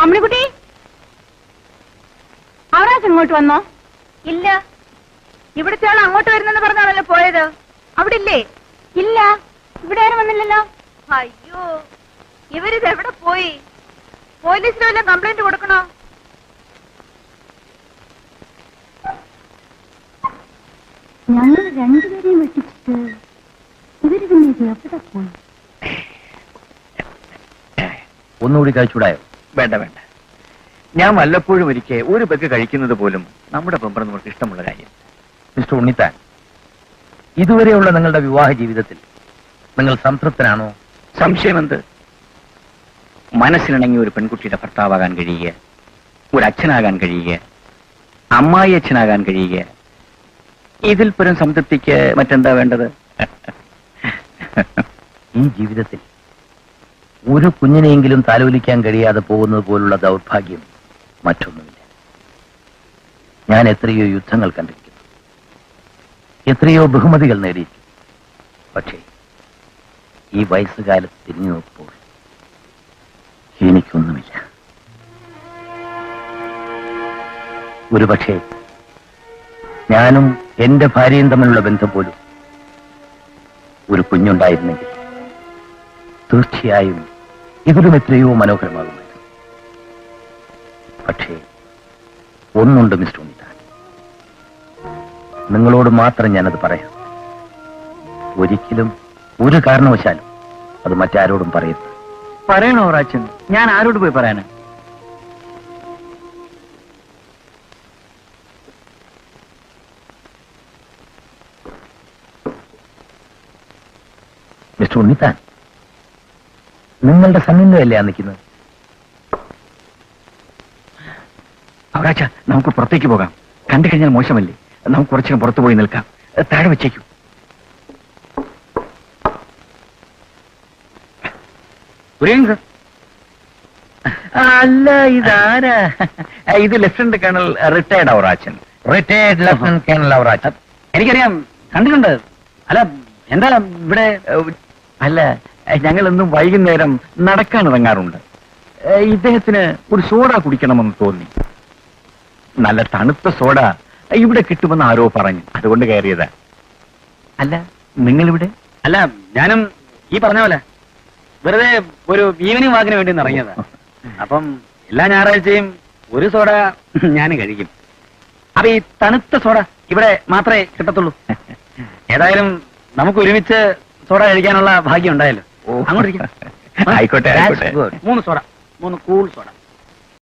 അമ്മിണിക്കുട്ടി, അവരാസ് ഇങ്ങോട്ട് വന്നോ? ഇല്ല. ഇവിടുത്തെ ആൾ അങ്ങോട്ട് വരുന്നെന്ന് പറഞ്ഞാണല്ലോ പോയത്. അവിടെ ഇല്ലേ? ഇല്ല, ഇവിടെ ആരും വന്നില്ലല്ലോ. അയ്യോ, ഇവരിത് എവിടെ പോയി? പോലീസിന് വല്ലതും കംപ്ലൈന്റ് കൊടുക്കണോ? ഞങ്ങൾ രണ്ടുപേരെയും വെട്ടിച്ചിട്ട് ഇവര് പിന്നെ ഇത് എവിടെ പോയി? ഒന്നുകൂടി കഴിച്ചൂടായോ? വേണ്ട വേണ്ട, ഞാൻ വല്ലപ്പോഴും ഒരിക്കൽ ഒരു പെഗ് കഴിക്കുന്നത് പോലും നമ്മുടെ പെമ്പർ നമുക്ക് ഇഷ്ടമുള്ള കാര്യം. മിസ്റ്റർ ഉണ്ണിത്താൻ, ഇതുവരെയുള്ള നിങ്ങളുടെ വിവാഹ ജീവിതത്തിൽ നിങ്ങൾ സംതൃപ്തനാണോ? സംശയമെന്ത്? മനസ്സിനിണങ്ങി ഒരു പെൺകുട്ടിയുടെ ഭർത്താവാകാൻ കഴിയുക, ഒരു അച്ഛനാകാൻ കഴിയുക, അമ്മായി അച്ഛനാകാൻ കഴിയുക, ഇതിൽ പരം സംതൃപ്തിക്ക് മറ്റെന്താ വേണ്ടത്? ഈ ജീവിതത്തിൽ ഒരു കുഞ്ഞിനെയെങ്കിലും താലോലിക്കാൻ കഴിയാതെ പോകുന്നത് പോലുള്ള ദൗർഭാഗ്യം മറ്റൊന്നുമില്ല. ഞാൻ എത്രയോ യുദ്ധങ്ങൾ കണ്ടിരിക്കുന്നു, എത്രയോ ബഹുമതികൾ നേടിയിരിക്കുന്നു. പക്ഷേ ഈ വയസ്സുകാലത്ത് തിരിഞ്ഞു നോക്കുമ്പോൾ എനിക്കൊന്നുമില്ല. ഒരുപക്ഷെ ഞാനും എന്റെ ഭാര്യയും തമ്മിലുള്ള ബന്ധം പോലും ഒരു കുഞ്ഞുണ്ടായിരുന്നെങ്കിൽ തീർച്ചയായും ഇതിലും എത്രയോ മനോഹരമാകുമായിരുന്നു. പക്ഷേ ഒന്നുണ്ട് മിസ്റ്റർ ഉണ്ണിത്താൻ, നിങ്ങളോട് മാത്രം ഞാനത് പറയാം. ഒരിക്കലും ഒരു കാരണവശാലും അത് മറ്റാരോടും പറയരുത്. പറയണോ റാച്ചൻ? ഞാൻ ആരോട് പോയി പറയാനാ? മിസ്റ്റർ ഉണ്ണിത്താൻ, നിങ്ങളുടെ സമന്വയല്ലേ ആ നിൽക്കുന്നത്? അവറാച്ച, നമുക്ക് പുറത്തേക്ക് പോകാം. കണ്ടു കഴിഞ്ഞാൽ മോശമല്ലേ? നമുക്ക് കുറച്ചു പുറത്തു പോയി നിൽക്കാം. താഴെ വെച്ചേക്കും. അല്ല, ഇതാരാ? ഇത് lieutenant colonel retired Avarachan. Retired lieutenant colonel Avarachan. എനിക്കറിയാം, കണ്ടിട്ടുണ്ട്. അല്ല, എന്താ ഇവിടെ? അല്ല, ഞങ്ങൾ എന്നും വൈകുന്നേരം നടക്കാൻ ഇറങ്ങാറുണ്ട്. ഇദ്ദേഹത്തിന് ഒരു സോഡ കുടിക്കണമെന്ന് തോന്നി. നല്ല തണുത്ത സോഡ ഇവിടെ കിട്ടുമെന്ന് ആരോ പറഞ്ഞു, അതുകൊണ്ട് കയറിയതാ. അല്ല, നിങ്ങളിവിടെ? അല്ല, ഞാനും ഈ പറഞ്ഞ പോലെ വെറുതെ ഒരു ഈവനിങ് വാക്കിന് വേണ്ടി ഇറങ്ങിയതാ. അപ്പം എല്ലാ ഞായറാഴ്ചയും ഒരു സോഡ ഞാനും കഴിക്കും. അപ്പൊ ഈ തണുത്ത സോഡ ഇവിടെ മാത്രമേ കിട്ടത്തുള്ളൂ. ഏതായാലും നമുക്ക് ഒരുമിച്ച് സോഡ കഴിക്കാനുള്ള ഭാഗ്യം ഉണ്ടായല്ലോ. അങ്ങോട്ടിരിക്കും. ആയിക്കോട്ടെ ആയിക്കോട്ടെ. 3 സോഡ, 3 കൂൾ സോഡ.